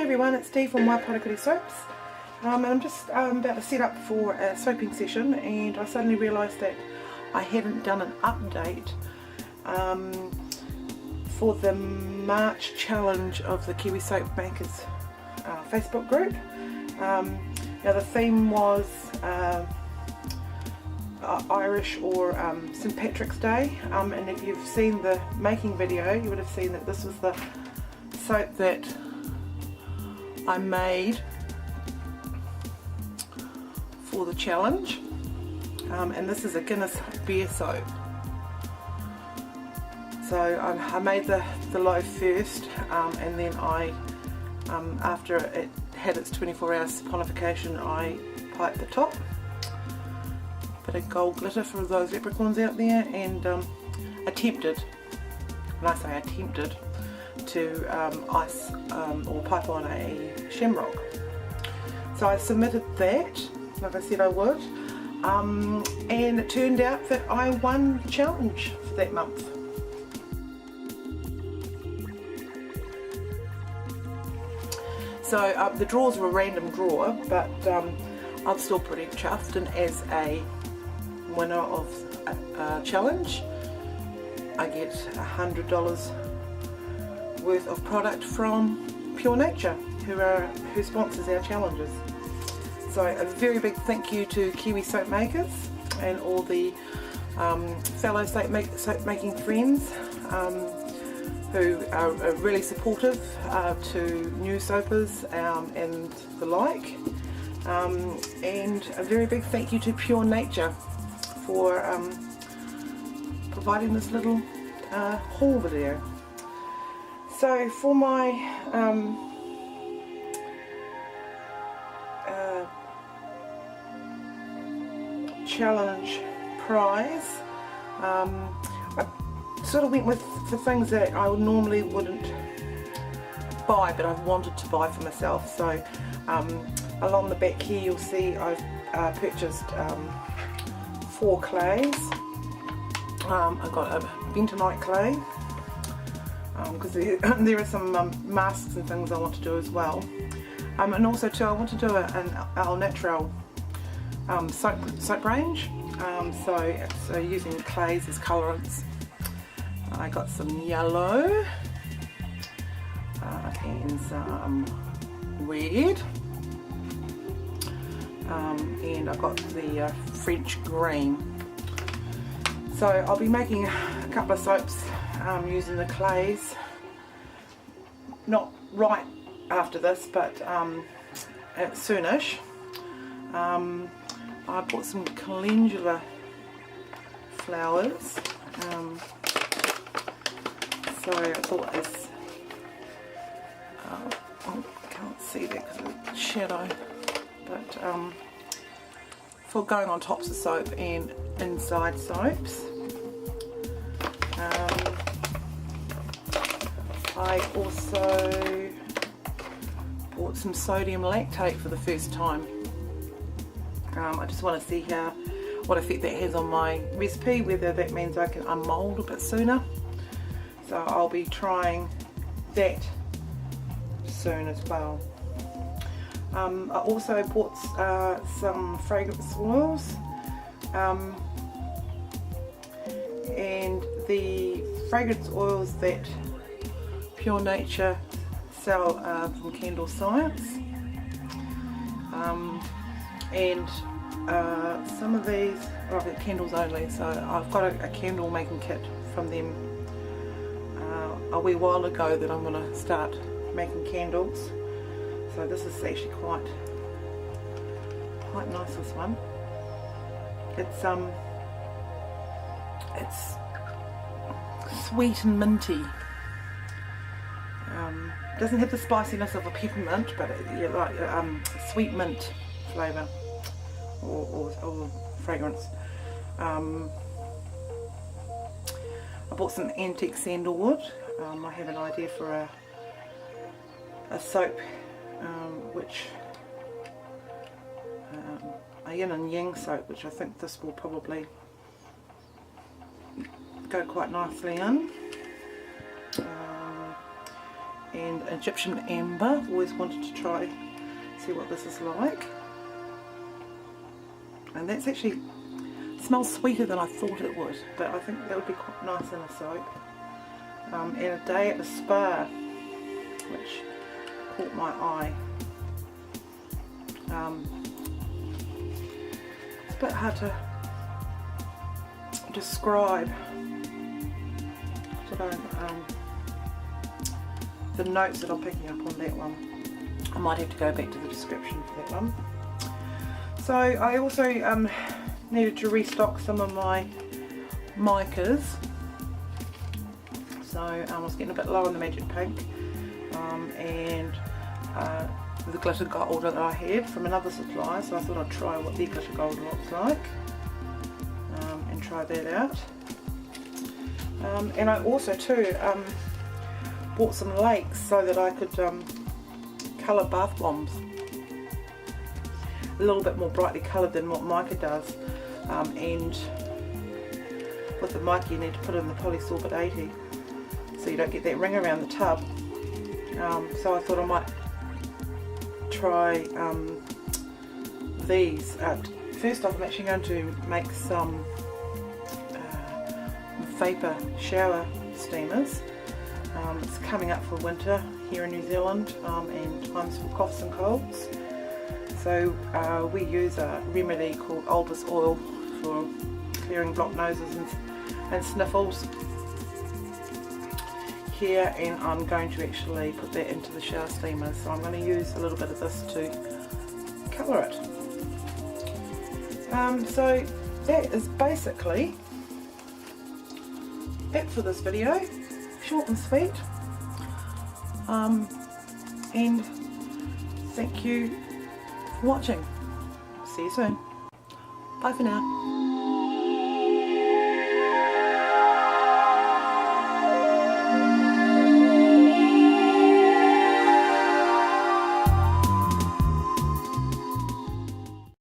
everyone, it's Dee from Wai Parakore Soaps, and I'm just about to set up for a soaping session, and I suddenly realised that I hadn't done an update for the March challenge of the Kiwi Soap Makers Facebook group. Now the theme was Irish or St Patrick's Day, and if you've seen the making video you would have seen that this was the soap that I made for the challenge, and this is a Guinness Beer soap. So I made the loaf first, and then I, after it had its 24-hour saponification, I piped the top. Bit of gold glitter for those leprechauns out there, and attempted, when I say attempted, to ice or pipe on a Shamrock. So I submitted that, like I said I would, and it turned out that I won the challenge for that month. So the draws were a random draw, but I'm still pretty chuffed, and as a winner of a challenge I get $100 worth of product from Pure Nature, who sponsors our challenges. So a very big thank you to Kiwi Soap Makers and all the fellow soap making friends who are really supportive to new soapers and the like, and a very big thank you to Pure Nature for providing this little haul video. So for my challenge prize, I sort of went for things that I normally wouldn't buy, but I've wanted to buy for myself. So along the back here you'll see I've purchased 4 clays. I've got a bentonite clay, because there are some masks and things I want to do as well, and also too I want to do an al natural soap range, so it's using clays as colorants. I got some yellow and some red, and I've got the French green. So I'll be making a couple of soaps using the clays, not right after this, but soonish. I bought some calendula flowers, so I thought this, I can't see that because of the shadow, but for going on tops of soap and inside soaps. I also bought some sodium lactate for the first time. I just want to see what effect that has on my recipe, whether that means I can unmold a bit sooner. So I'll be trying that soon as well. I also bought some fragrance oils, and the fragrance oils that Pure Nature sell from Candle Science, and some of these are candles only, so I've got a candle making kit from them a wee while ago that I'm going to start making candles. So this is actually quite nice, this one. It's sweet and minty. Doesn't have the spiciness of a peppermint, but like sweet mint flavour or fragrance. I bought some antique sandalwood. I have an idea for a soap which a yin and yang soap, which I think this will probably go quite nicely in. and Egyptian amber. Always wanted to try, see what this is like. And that's actually smells sweeter than I thought it would, but I think that would be quite nice in a soap. And a day at the spa, which caught my eye. It's a bit hard to describe. So the notes that I'm picking up on that one. I might have to go back to the description for that one. So I also needed to restock some of my micas. So I was getting a bit low on the magic pink, and the glitter gold that I had from another supplier, so I thought I'd try what the glitter gold looks like, and try that out. And I also too bought some lakes so that I could colour bath bombs a little bit more brightly coloured than what mica does, and with the mica you need to put in the polysorbate 80 so you don't get that ring around the tub. So I thought I might try these. First off, I'm actually going to make some vapor shower steamers. It's coming up for winter here in New Zealand, and times for coughs and colds. So we use a remedy called Albus oil for clearing blocked noses and sniffles here, and I'm going to actually put that into the shower steamers. So I'm going to use a little bit of this to colour it. So that is basically it for this video, short and sweet, and thank you for watching. See you soon. Bye for now.